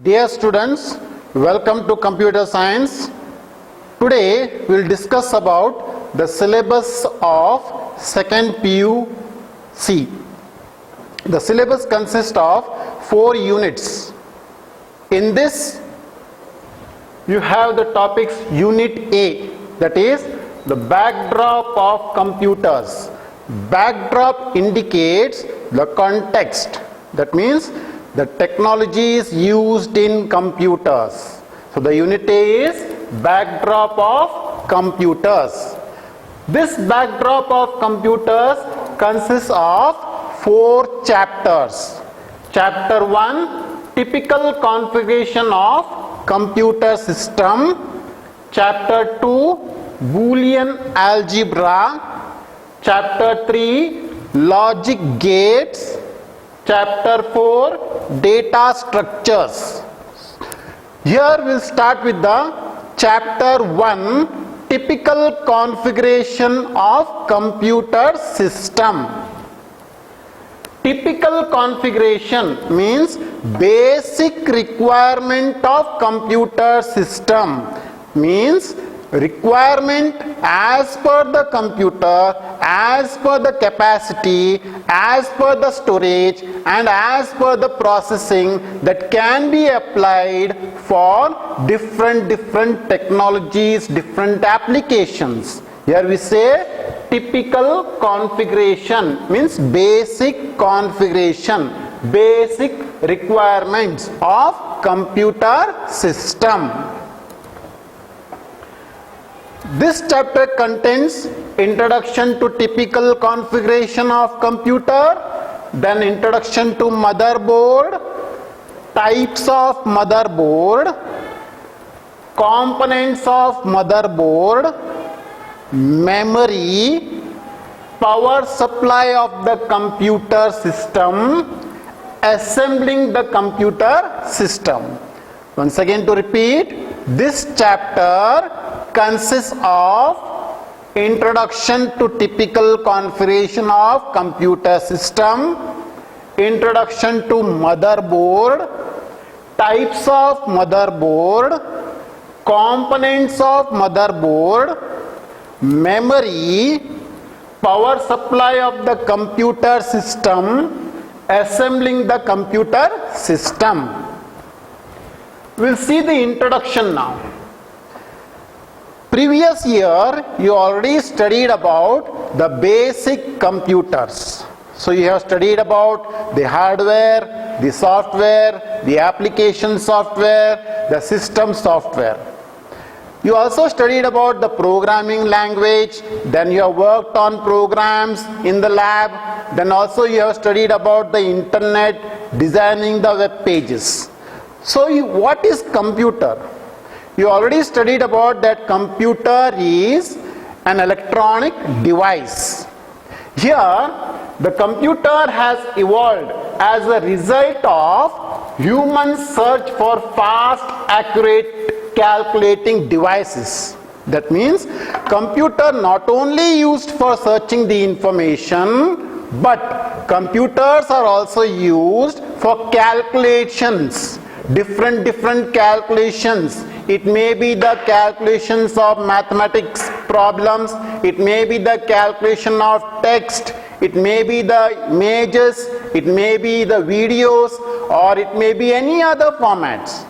Dear students, welcome to Computer Science. Today we will discuss about the syllabus of second PUC. The syllabus consists of 4 units. In this you have the topics Unit A, that is the backdrop of computers. Backdrop indicates the context, that means the technologies used in computers. So the unit A is backdrop of computers. This backdrop of computers consists of 4 chapters. Chapter 1, typical configuration of computer system. Chapter 2, Boolean algebra. Chapter 3, logic gates. Chapter 4, data structures. Here we'll start with the chapter 1, typical configuration of computer system. Typical configuration means basic requirement of computer system, means requirement as per the computer, as per the capacity, as per the storage and as per the processing that can be applied for different technologies, different applications. Here we say typical configuration means basic configuration, basic requirements of computer system. This chapter contains introduction to typical configuration of computer, then introduction to motherboard, types of motherboard, components of motherboard, memory, power supply of the computer system, assembling the computer system. Once again to repeat, this chapter consists of introduction to typical configuration of computer system, introduction to motherboard, types of motherboard, components of motherboard, memory, power supply of the computer system, assembling the computer system. We'll see the introduction now. Previous year you already studied about the basic computers. So you have studied about the hardware, the software, the application software, the system software. You also studied about the programming language, then you have worked on programs in the lab, then also you have studied about the internet, designing the web pages. So what is computer? You already studied about that computer is an electronic device. Here the computer has evolved as a result of human search for fast, accurate calculating devices. That means computer not only used for searching the information, but computers are also used for calculations, different calculations. It may be the calculations of mathematics problems, it may be the calculation of text, it may be the images, it may be the videos, or it may be any other formats.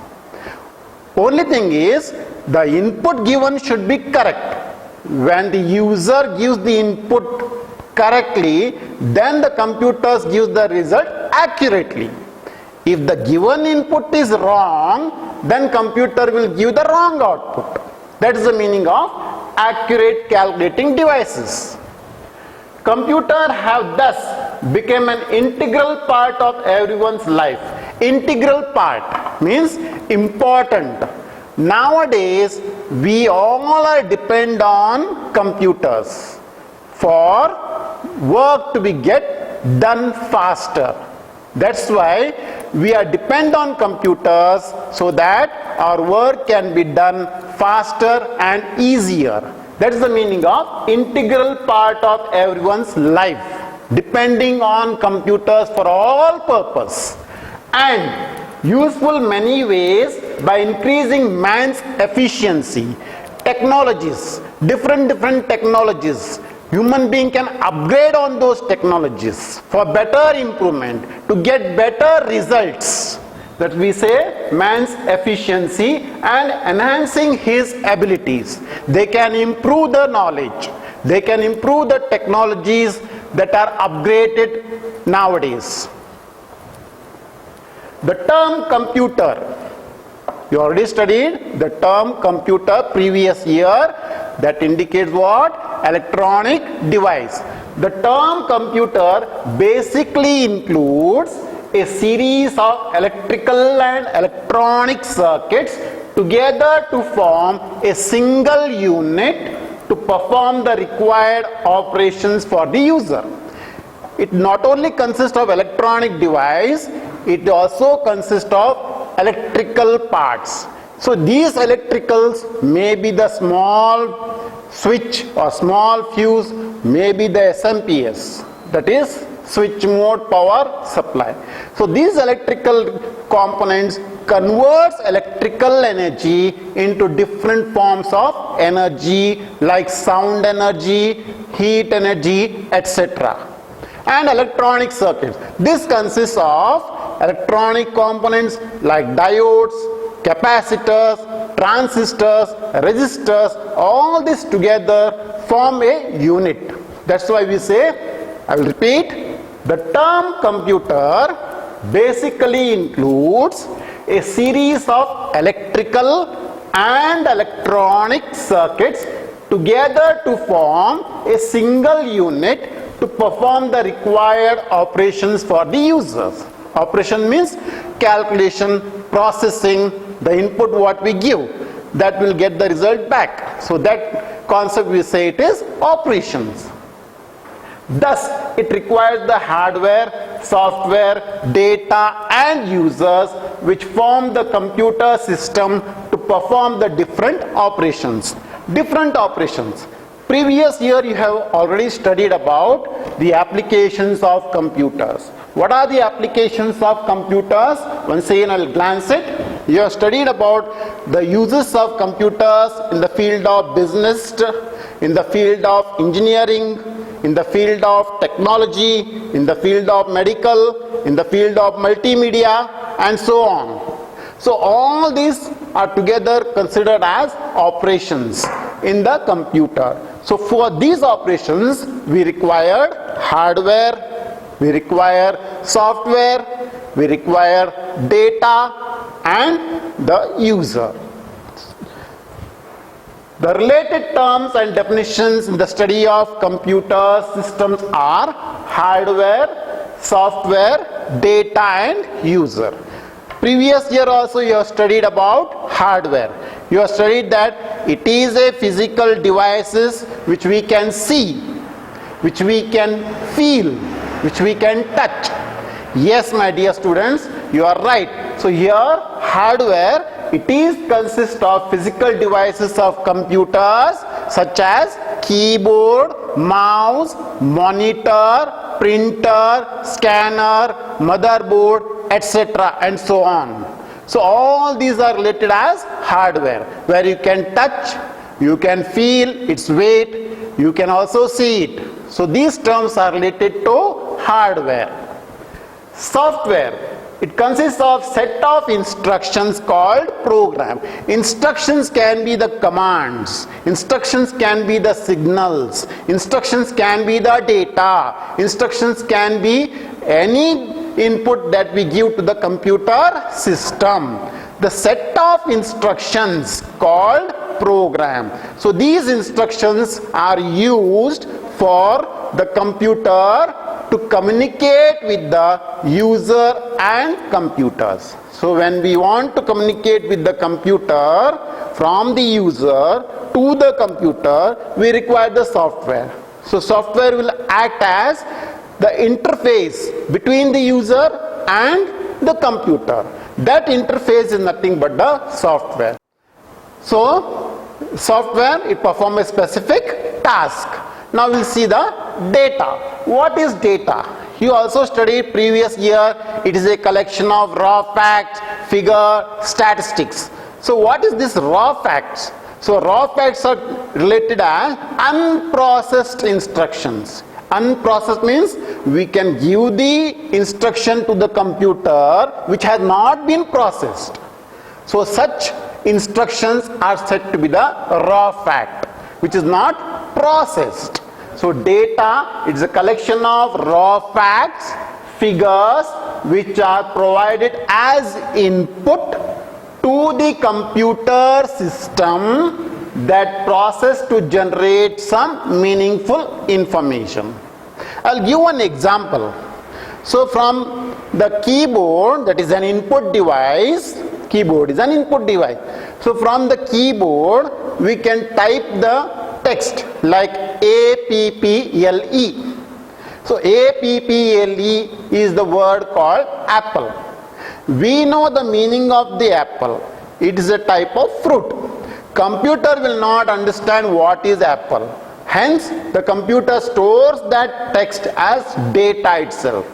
Only thing is, the input given should be correct. When the user gives the input correctly, then the computers gives the result accurately. If the given input is wrong, then computer will give the wrong output. That is the meaning of accurate calculating devices. Computer have thus become an integral part of everyone's life. Integral part means important. Nowadays we all are depend on computers for work to be get done faster. That's why we are dependent on computers so that our work can be done faster and easier. That is the meaning of integral part of everyone's life, depending on computers for all purpose. And useful many ways by increasing man's efficiency. Technologies, different technologies. Human being can upgrade on those technologies for better improvement, to get better results. That we say man's efficiency and enhancing his abilities. They can improve the knowledge. They can improve the technologies that are upgraded nowadays. The term computer, you already studied the term computer previous year. That indicates what? Electronic device. The term computer basically includes a series of electrical and electronic circuits together to form a single unit to perform the required operations for the user. It not only consists of electronic device, it also consists of electrical parts. So these electricals may be the small switch or small fuse, may be the SMPS, that is switch mode power supply. So these electrical components converts electrical energy into different forms of energy like sound energy, heat energy, etc. And electronic circuits. This consists of electronic components like diodes, capacitors, transistors, resistors. All this together form a unit. That's why we say, I will repeat, the term computer basically includes a series of electrical and electronic circuits together to form a single unit to perform the required operations for the users. Operation means calculation, processing, the input what we give, that will get the result back. So that concept we say it is operations. Thus, it requires the hardware, software, data and users which form the computer system to perform the different operations. Different operations. Previous year you have already studied about the applications of computers. What are the applications of computers? Once again I will glance it. You have studied about the uses of computers in the field of business, in the field of engineering, in the field of technology, in the field of medical, in the field of multimedia and so on. So all these are together considered as operations in the computer. So for these operations we require hardware, we require software, we require data and the user. The related terms and definitions in the study of computer systems are hardware, software, data and user. Previous year also you have studied about hardware. You have studied that it is a physical devices which we can see, which we can feel, which we can touch. Yes, my dear students, you are right. So here hardware, it is consists of physical devices of computers such as keyboard, mouse, monitor, printer, scanner, motherboard, etc. and so on. So all these are related as hardware, where you can touch, you can feel its weight, you can also see it. So these terms are related to hardware. Software, it consists of set of instructions called program. Instructions can be the commands, instructions can be the signals, instructions can be the data, instructions can be any input that we give to the computer system. The set of instructions called program. So these instructions are used for the computer to communicate with the user and computers. So when we want to communicate with the computer from the user to the computer, we require the software. So software will act as the interface between the user and the computer. That interface is nothing but the software. So software, it performs a specific task. Now we'll see the data. What is data? You also studied previous year, it is a collection of raw facts, figure, statistics. So what is this raw facts? So raw facts are related as unprocessed instructions. Unprocessed means we can give the instruction to the computer which has not been processed. So such instructions are said to be the raw fact, which is not processed. So data is a collection of raw facts, figures which are provided as input to the computer system that process to generate some meaningful information. I'll give one example. So from the keyboard, that is an input device, keyboard is an input device. So from the keyboard we can type the text like APPLE. So APPLE is the word called apple. We know the meaning of the apple. It is a type of fruit. Computer will not understand what is apple. Hence, the computer stores that text as data itself.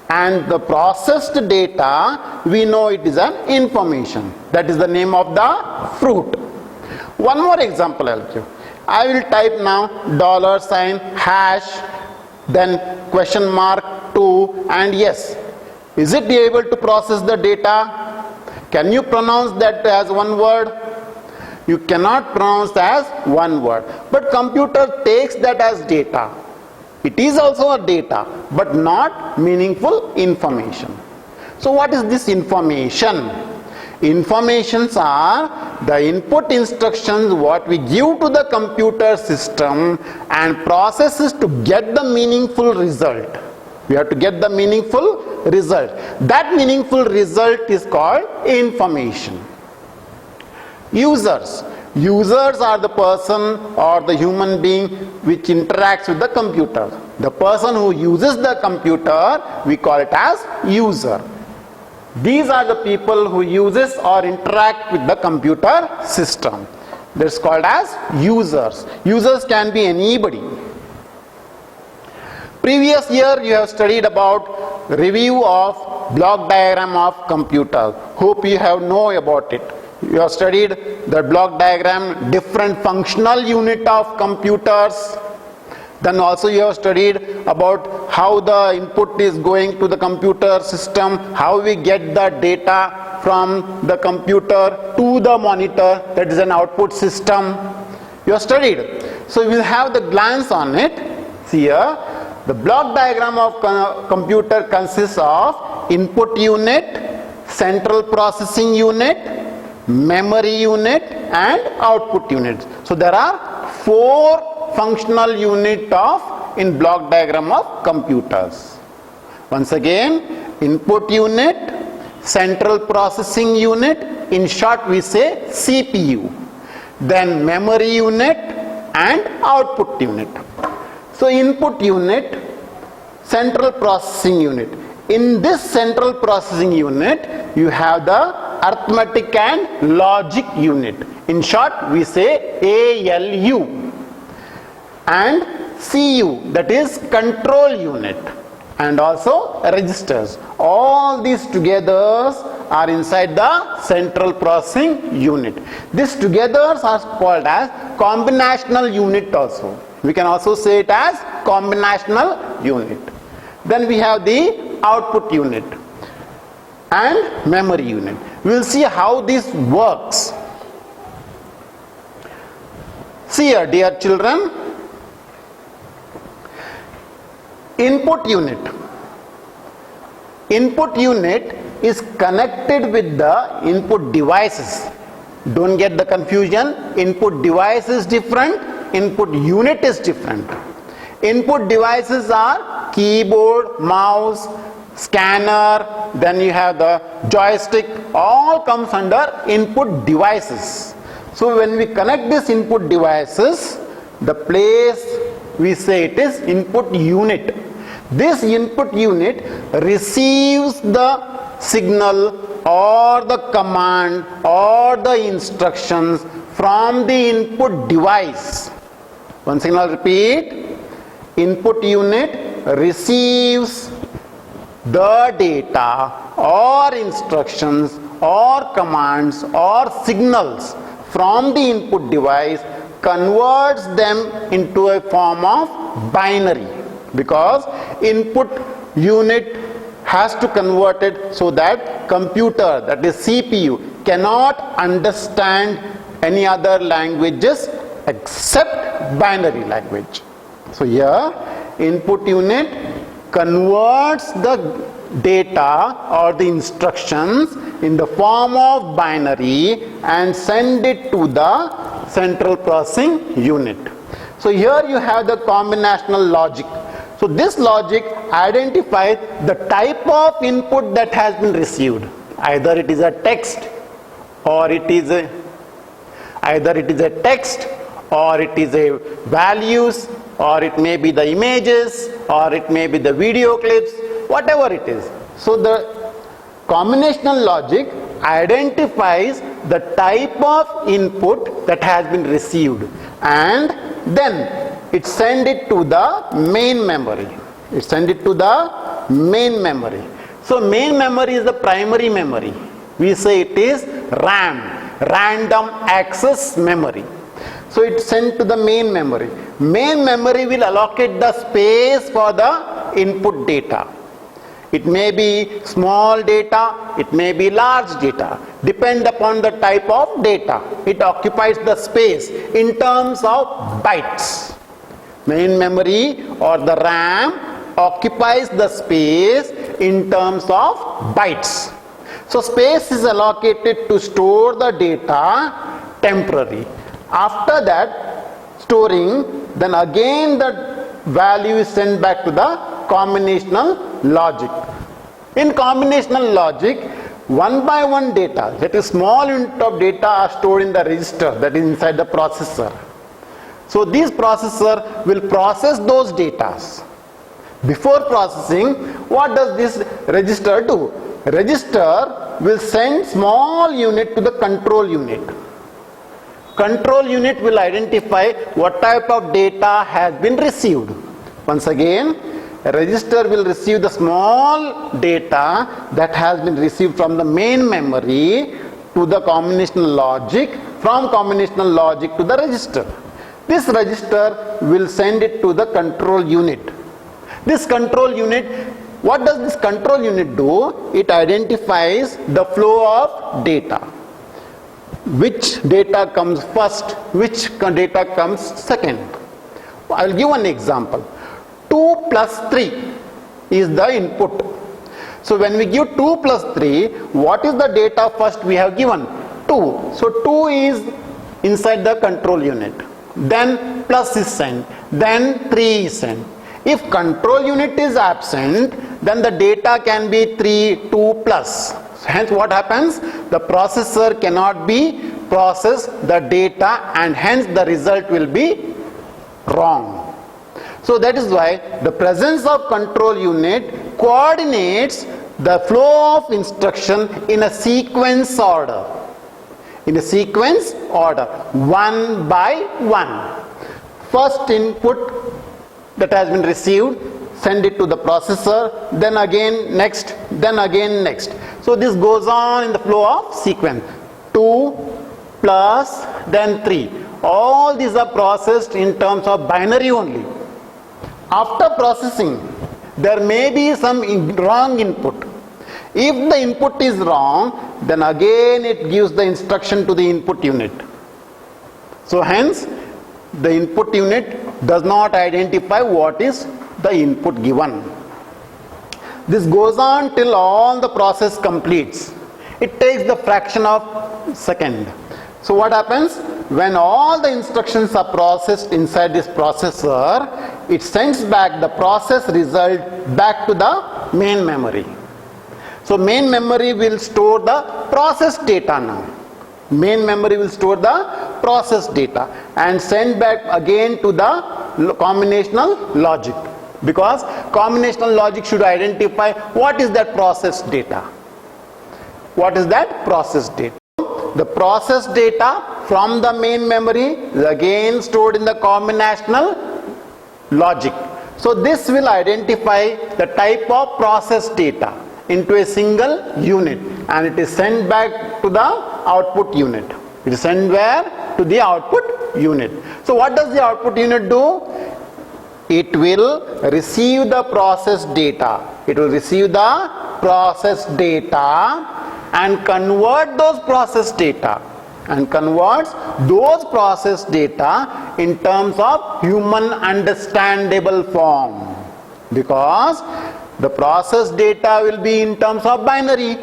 And the processed data, we know it is an information. That is the name of the fruit. One more example I'll give. I will type now $hash, then question mark 2 and yes. Is it able to process the data? Can you pronounce that as one word? You cannot pronounce as one word. But computer takes that as data. It is also a data, but not meaningful information. So what is this information? Informations are the input instructions what we give to the computer system and processes to get the meaningful result. We have to get the meaningful result. That meaningful result is called information. Users. Users are the person or the human being which interacts with the computer. The person who uses the computer, we call it as user. These are the people who uses or interact with the computer system. That's called as users. Users can be anybody. Previous year you have studied about review of block diagram of computer. Hope you have know about it. You have studied the block diagram, different functional unit of computers. Then also you have studied about how the input is going to the computer system, how we get the data from the computer to the monitor, that is an output system. You have studied. So we will have the glance on it. See here, the block diagram of computer consists of input unit, central processing unit, memory unit and output units. So there are 4 functional units in block diagram of computers. Once again, input unit, central processing unit, in short we say CPU, then memory unit and output unit. So input unit, central processing unit. In this central processing unit, you have the arithmetic and logic unit. In short, we say ALU. And CU, that is control unit. And also registers. All these together are inside the central processing unit. These together are called as combinational unit also. We can also say it as combinational unit. Then we have the output unit and memory unit. We will see how this works. See here, dear children, input unit. Input unit is connected with the input devices. Don't get the confusion. Input device is different, input unit is different. Input devices are keyboard, mouse, scanner, then you have the joystick, all comes under input devices. So when we connect these input devices, the place we say it is input unit. This input unit receives the signal or the command or the instructions from the input device. Once again I'll repeat, input unit receives the data or instructions or commands or signals from the input device, converts them into a form of binary, because input unit has to convert it so that computer, that is CPU, cannot understand any other languages except binary language. So here input unit converts the data or the instructions in the form of binary and send it to the central processing unit. So here you have the combinational logic. So this logic identifies the type of input that has been received. Either it is a text, or it is a text, or it is a values, or it may be the images, or it may be the video clips, whatever it is. So the combinational logic identifies the type of input that has been received, and then it sends it to the main memory. So main memory is the primary memory. We say it is RAM, random access memory. So it's sent to the main memory. Main memory will allocate the space for the input data. It may be small data, it may be large data. Depend upon the type of data. It occupies the space in terms of bytes. Main memory or the RAM occupies the space in terms of bytes. So space is allocated to store the data temporarily. After that storing, then again the value is sent back to the combinational logic. In combinational logic, one by one data, that is small unit of data, are stored in the register that is inside the processor. So this processor will process those data. Before processing, what does this register do? Register will send small unit to the control unit. Control unit will identify what type of data has been received. Once again, a register will receive the small data that has been received from the main memory to the combinational logic, from combinational logic to the register. This register will send it to the control unit. This control unit, what does this control unit do? It identifies the flow of data. Which data comes first, which data comes second. I will give one example. 2 plus 3 is the input. So when we give 2 plus 3, what is the data first we have given? 2. So 2 is inside the control unit. Then plus is sent. Then 3 is sent. If control unit is absent, then the data can be 3, 2 plus. So hence what happens? The processor cannot be process the data, and hence the result will be wrong. So that is why the presence of control unit coordinates the flow of instruction in a sequence order. In a sequence order, one by one. First input that has been received, send it to the processor, then again next, then again next. So this goes on in the flow of sequence. 2 plus then 3. All these are processed in terms of binary only. After processing, there may be some wrong input. If the input is wrong, then again it gives the instruction to the input unit. So hence the input unit does not identify what is the input given. This goes on till all the process completes. It takes the fraction of second. So what happens? When all the instructions are processed inside this processor, it sends back the process result back to the main memory. So main memory will store the process data now. Main memory will store the process data and send back again to the combinational logic, because combinational logic should identify what is that process data. What is that process data? The process data from the main memory is again stored in the combinational logic. So this will identify the type of process data into a single unit, and it is sent back to the output unit. It is sent where? To the output unit. So what does the output unit do? It will receive the process data. It will receive the process data and convert those process data in terms of human understandable form, because the process data will be in terms of binary.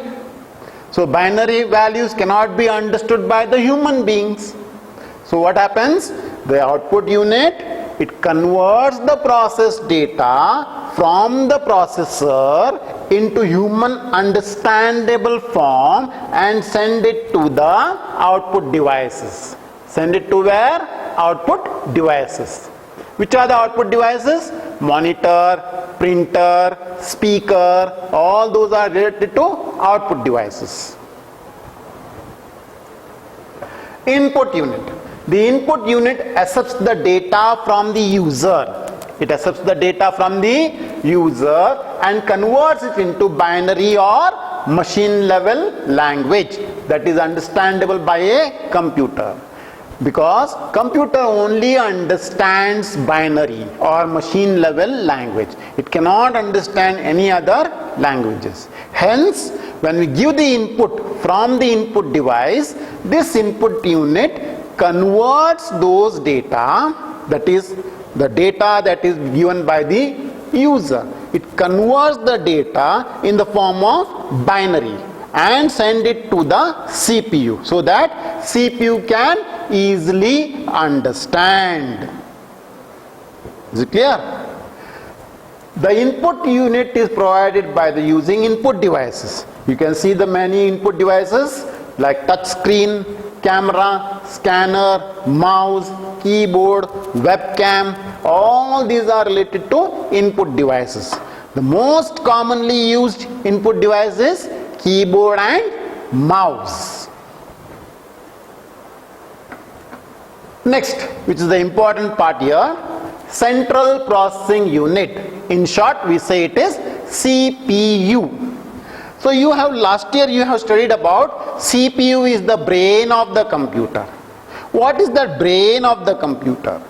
So binary values cannot be understood by the human beings. So what happens? The output unit, it converts the process data from the processor into human understandable form and send it to the output devices. Send it to where? Output devices. Which are the output devices? Monitor, printer, speaker, all those are related to output devices. Input unit. The input unit accepts the data from the user. It accepts the data from the user and converts it into binary or machine level language that is understandable by a computer. Because computer only understands binary or machine level language. It cannot understand any other languages. Hence, when we give the input from the input device, this input unit converts those data, that is the data that is given by the user. It converts the data in the form of binary and send it to the CPU so that CPU can easily understand. Is it clear? The input unit is provided by the using input devices. You can see the many input devices like touch screen, camera, scanner, mouse, keyboard, webcam. All these are related to input devices. The most commonly used input device is keyboard and mouse. Next, which is the important part here, central processing unit. In short, we say it is CPU. So you have last year you have studied about CPU is the brain of the computer. What is the brain of the computer?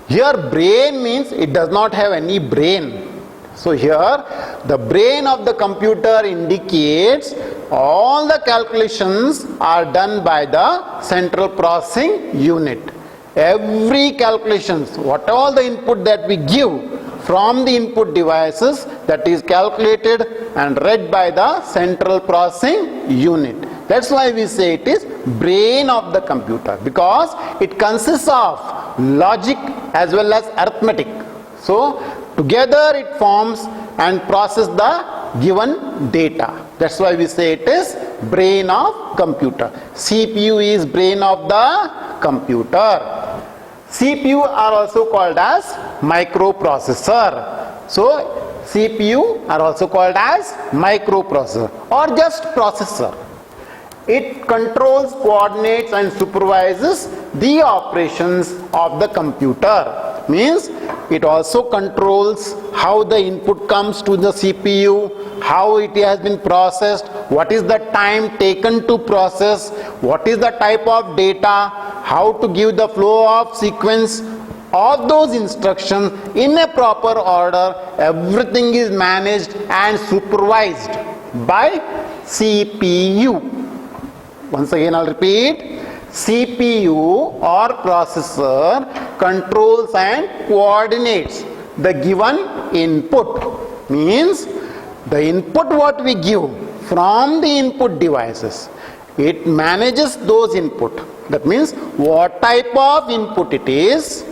Here brain means it does not have any brain. So here the brain of the computer indicates all the calculations are done by the central processing unit. Every calculations, what all the input that we give from the input devices, that is calculated and read by the central processing unit. That's why we say it is brain of the computer, because it consists of logic as well as arithmetic. So together it forms and processes the given data. That's why we say it is brain of computer. CPU is brain of the computer. CPU are also called as microprocessor. So CPU are also called as microprocessor or just processor. It controls, coordinates and supervises the operations of the computer. Means it also controls how the input comes to the CPU, how it has been processed, what is the time taken to process, what is the type of data, how to give the flow of sequence of those instructions in a proper order. Everything is managed and supervised by CPU. Once again I'll repeat. CPU or processor controls and coordinates the given input. Means the input what we give from the input devices, it manages those input. That means what type of input it is,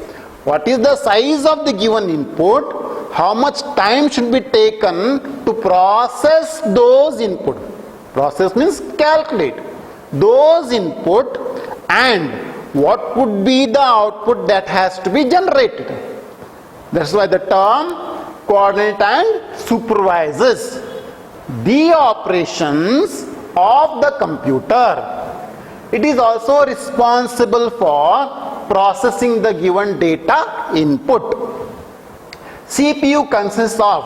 what is the size of the given input, how much time should be taken to process those input. Process means calculate those input, and what could be the output that has to be generated. That's why the term coordinate and supervises the operations of the computer. It is also responsible for processing the given data input. CPU consists of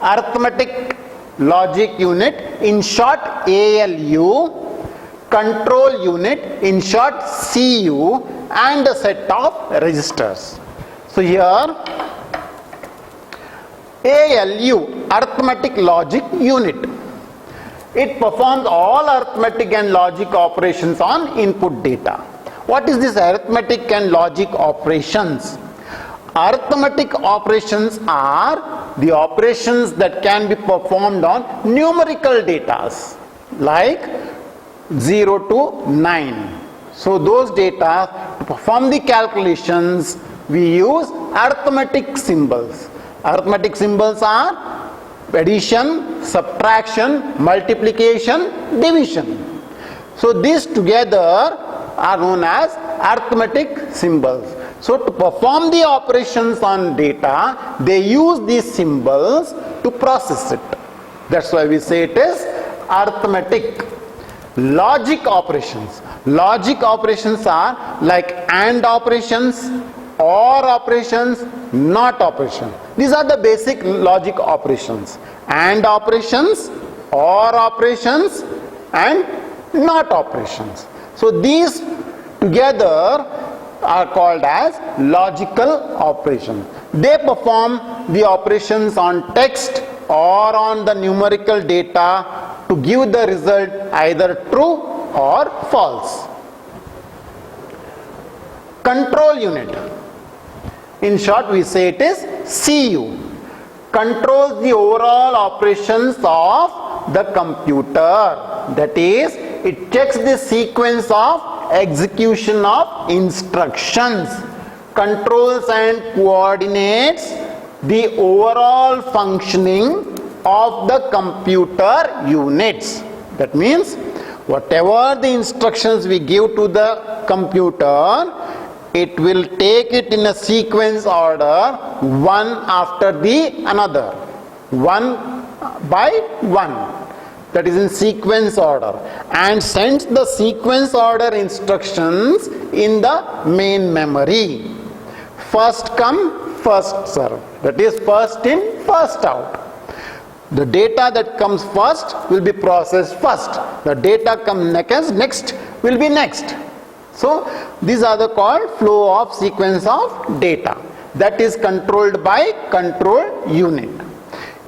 arithmetic logic unit, in short ALU, control unit, in short CU, and a set of registers. So here ALU, arithmetic logic unit, it performs all arithmetic and logic operations on input data. What is this arithmetic and logic operations? Arithmetic operations are the operations that can be performed on numerical data like 0 to 9. So those data, to perform the calculations, we use arithmetic symbols. Arithmetic symbols are addition, subtraction, multiplication, division. So these together are known as arithmetic symbols. So to perform the operations on data, they use these symbols to process it. That's why we say it is arithmetic. Logic operations. Logic operations are like AND operations, OR operations, NOT operations. These are the basic logic operations. AND operations, OR operations, and NOT operations. So these together are called as logical operations. They perform the operations on text or on the numerical data to give the result either true or false. Control unit. In short, we say it is CU. Controls the overall operations of the computer. That is, it checks the sequence of execution of instructions, controls and coordinates the overall functioning of the computer units. That means whatever the instructions we give to the computer, it will take it in a sequence order, one after the another, one by one. That is in sequence order, and sends the sequence order instructions in the main memory. First come, first serve. That is first in, first out. The data that comes first will be processed first. The data come next will be next. So these are the called flow of sequence of data. That is controlled by control unit.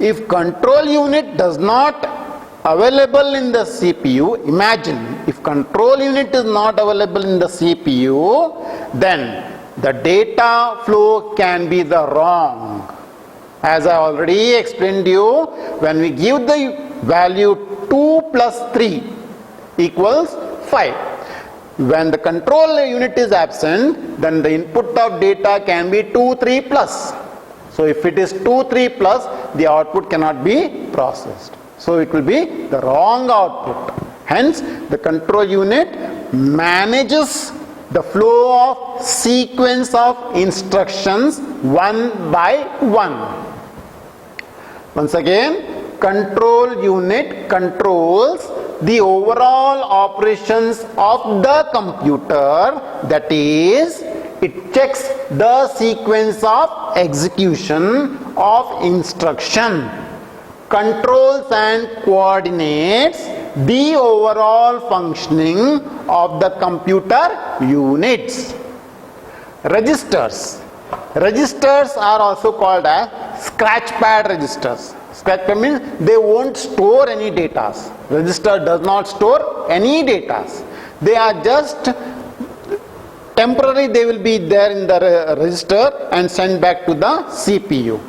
If control unit does not available in the CPU, imagine if control unit is not available in the CPU, then the data flow can be the wrong. As I already explained to you, when we give the value 2 plus 3 equals 5. When the control unit is absent, then the input of data can be 2, 3 plus. So if it is 2, 3 plus, the output cannot be processed. So it will be the wrong output. Hence, the control unit manages the flow of sequence of instructions one by one. Once again, control unit controls the overall operations of the computer. That is, it checks the sequence of execution of instruction, controls and coordinates the overall functioning of the computer units. Registers. Registers are also called as scratchpad registers. Scratchpad means they won't store any data. Register does not store any data. They are just temporary, they will be there in the register and sent back to the CPU.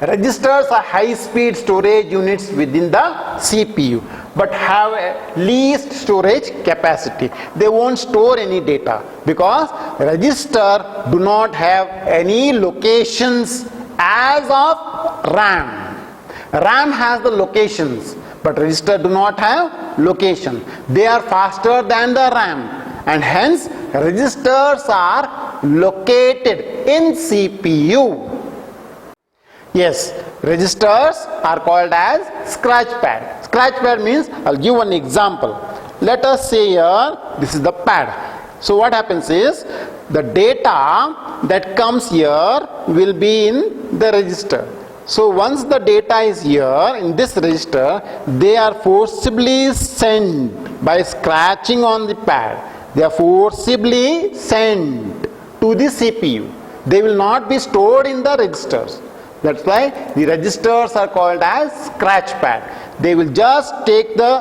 Registers are high-speed storage units within the CPU, but have a least storage capacity. They won't store any data because register do not have any locations as of RAM. RAM has the locations, but register do not have location. They are faster than the RAM, and hence registers are located in CPU. Yes, registers are called as scratchpad. Scratchpad means, I'll give one example. Let us say here, this is the pad. So what happens is, the data that comes here will be in the register. So once the data is here in this register, they are forcibly sent by scratching on the pad. They are forcibly sent to the CPU. They will not be stored in the registers. That's why the registers are called as scratch pad. They will just take the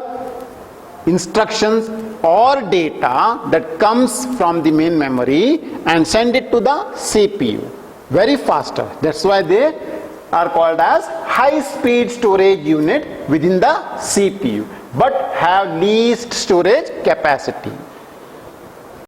instructions or data that comes from the main memory and send it to the CPU very faster. That's why they are called as high speed storage unit within the CPU, but have least storage capacity.